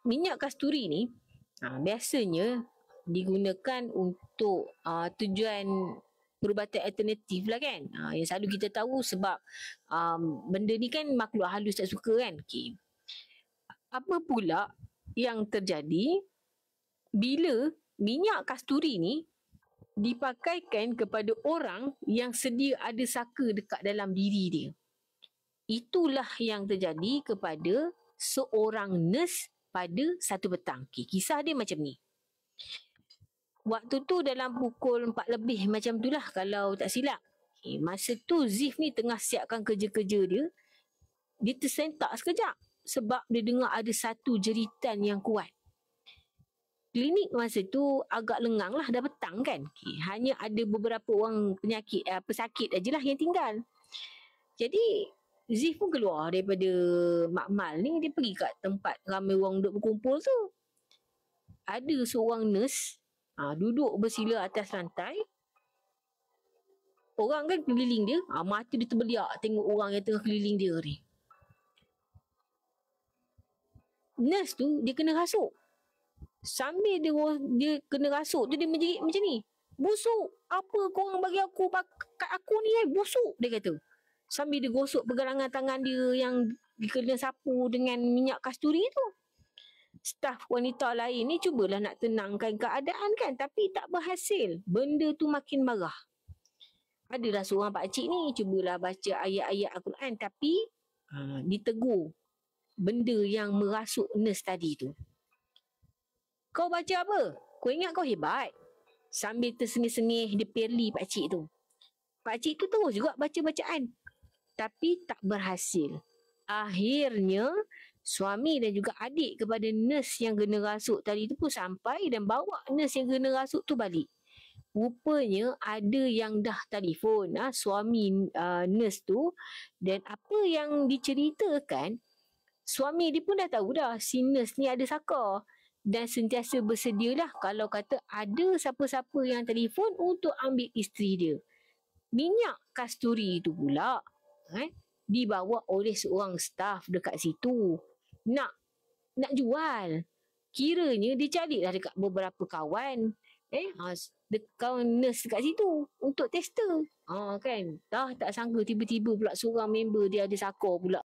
minyak kasturi ni biasanya digunakan untuk tujuan perubatan alternatif lah kan. Yang selalu kita tahu sebab benda ni kan makhluk halus tak suka kan. Okay. Apa pula yang terjadi bila minyak kasturi ni dipakaikan kepada orang yang sedia ada saka dekat dalam diri dia? Itulah yang terjadi kepada seorang nurse pada satu petang. Okay, kisah dia macam ni. Waktu tu dalam pukul 4 lebih macam tu lah kalau tak silap. Okay, masa tu Zif ni tengah siapkan kerja-kerja dia. Dia tersentak sekejap sebab dia dengar ada satu jeritan yang kuat. Klinik masa tu agak lengang lah, dah petang kan. Okay, hanya ada beberapa orang pesakit ajalah yang tinggal. Jadi Zif pun keluar daripada makmal ni. Dia pergi kat tempat ramai orang duduk berkumpul tu. Ada seorang nurse duduk bersila atas lantai. Orang kan keliling dia. Mata dia terbeliak tengok orang yang tengah keliling dia ni. Nurse tu dia kena rasuk. Sambil dia kena rasuk tu dia menjerit macam ni. Busuk, apa korang bagi aku kat aku ni busuk, dia kata. Sambil dia gosok pergelangan tangan dia yang kena sapu dengan minyak kasturi tu. Staf wanita lain ni cubalah nak tenangkan keadaan kan, tapi tak berhasil. Benda tu makin marah. Adalah seorang pakcik ni cubalah baca ayat-ayat Al-Quran, tapi ditegur benda yang merasuk nurse tadi tu. Kau baca apa? Kau ingat kau hebat? Sambil tersengih-sengih dia perli pakcik tu. Pakcik tu terus juga baca bacaan, tapi tak berhasil. Akhirnya suami dan juga adik kepada nurse yang kena rasuk tadi tu pun sampai dan bawa nurse yang kena rasuk tu balik. Rupanya ada yang dah telefon suami nurse tu, dan apa yang diceritakan, suami dia pun dah tahu dah si nurse ni ada saka, dan sentiasa bersedialah kalau kata ada siapa-siapa yang telefon untuk ambil isteri dia. Minyak kasturi tu pula dibawa oleh seorang staf dekat situ. Nak jual. Kiranya dia carilah dekat beberapa kawan. Kawan nurse dekat situ untuk tester. Kan. Tak sangka tiba-tiba pula seorang member dia ada saka pula.